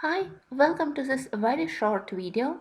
Hi, welcome to this very short video.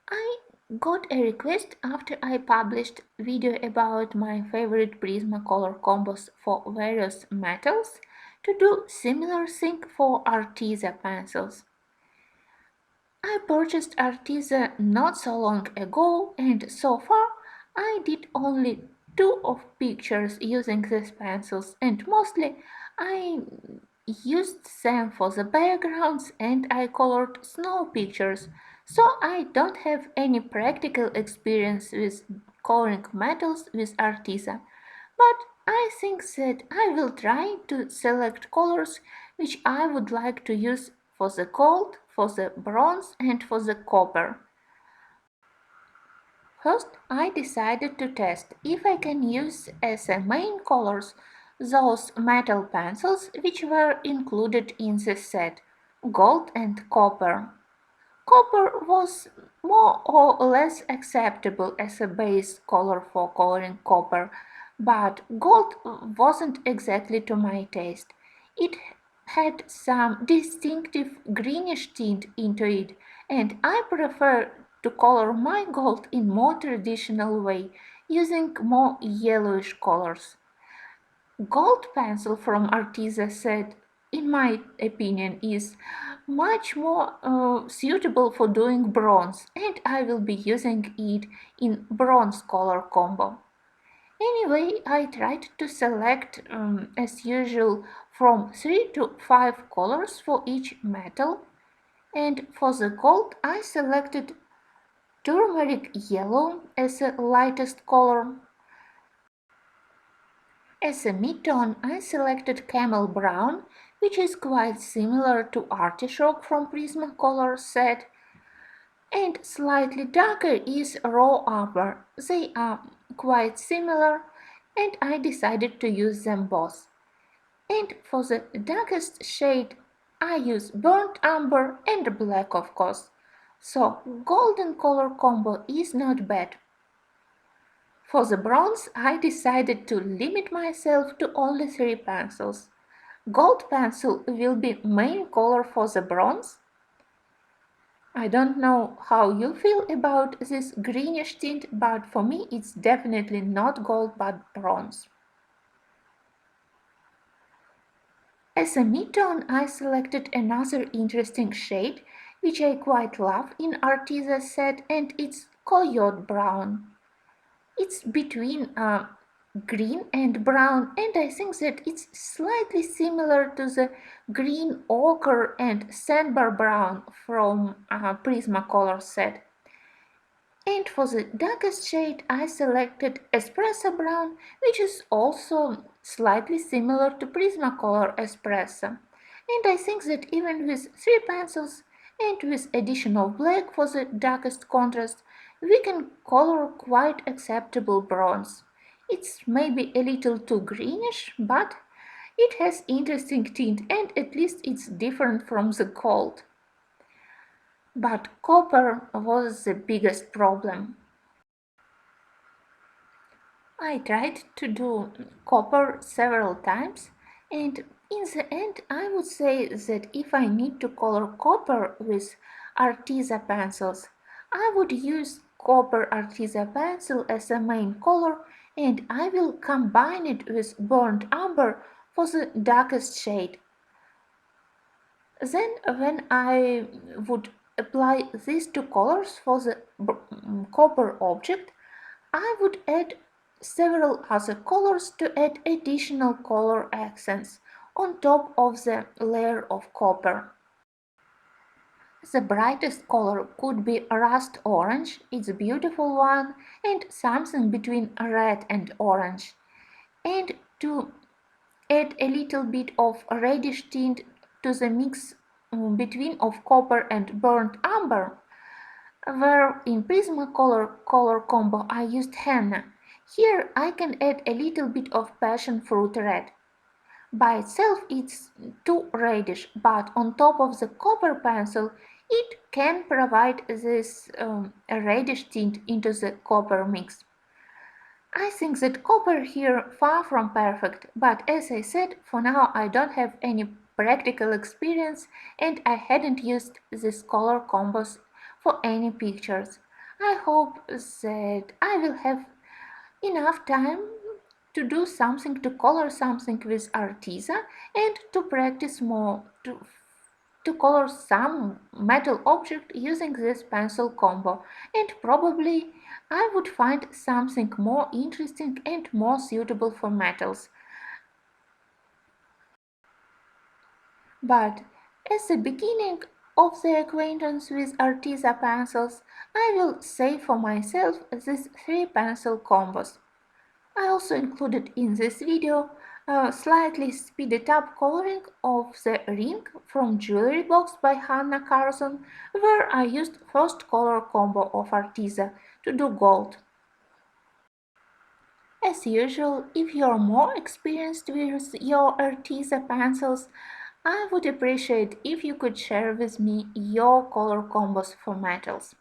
I got a request after I published video about my favorite Prismacolor combos for various metals to do similar thing for ARTEZA pencils. I purchased ARTEZA not so long ago and so far I did only two of pictures using these pencils and mostly I used them for the backgrounds and I colored snow pictures, so I don't have any practical experience with coloring metals with ARTEZA. But I think that I will try to select colors which I would like to use for the gold, for the bronze and for the copper. First, I decided to test if I can use as a main colors those metal pencils which were included in the set, gold and copper. Copper was more or less acceptable as a base color for coloring copper, but gold wasn't exactly to my taste. It had some distinctive greenish tint into it, and I prefer to color my gold in more traditional way, using more yellowish colors. Gold pencil from ARTEZA set, in my opinion, is much more suitable for doing bronze, and I will be using it in bronze color combo. Anyway, I tried to select as usual from 3 to 5 colors for each metal, and for the gold I selected turmeric yellow as the lightest color. As a mid-tone I selected camel brown, which is quite similar to artichoke from Prismacolor set, and slightly darker is raw umber. They are quite similar and I decided to use them both. And for the darkest shade I use burnt umber and black, of course. So golden color combo is not bad. For the bronze I decided to limit myself to only 3 pencils. Gold pencil will be main color for the bronze. I don't know how you feel about this greenish tint, but for me it's definitely not gold but bronze. As a mid-tone I selected another interesting shade which I quite love in ARTEZA set, and it's coyote brown. It's between green and brown, and I think that it's slightly similar to the green ochre and sandbar brown from Prismacolor set. And for the darkest shade I selected espresso brown, which is also slightly similar to Prismacolor espresso. And I think that even with 3 pencils and with addition of black for the darkest contrast, we can color quite acceptable bronze. It's maybe a little too greenish, but it has interesting tint and at least it's different from the gold. But copper was the biggest problem. I tried to do copper several times, and in the end I would say that if I need to color copper with ARTEZA pencils, I would use copper ARTEZA pencil as a main color, and I will combine it with burnt umber for the darkest shade. Then when I would apply these two colors for the copper object, I would add several other colors to add additional color accents on top of the layer of copper. The brightest color could be rust orange, it's a beautiful one, and something between red and orange. And to add a little bit of reddish tint to the mix between of copper and burnt umber, where in Prismacolor color combo I used henna. Here I can add a little bit of passion fruit red. By itself it's too reddish, but on top of the copper pencil it can provide this reddish tint into the copper mix. I think that copper here far from perfect, but as I said, for now I don't have any practical experience and I hadn't used these color combos for any pictures. I hope that I will have enough time to do something, to color something with ARTEZA and to practice more, to color some metal object using this pencil combo, and probably I would find something more interesting and more suitable for metals. But as the beginning of the acquaintance with ARTEZA pencils, I will say for myself these three pencil combos. I also included in this video a slightly speeded up coloring of the ring from Jewelry Box by Hannah Carson, where I used first color combo of ARTEZA to do gold. As usual, if you're more experienced with your ARTEZA pencils, I would appreciate if you could share with me your color combos for metals.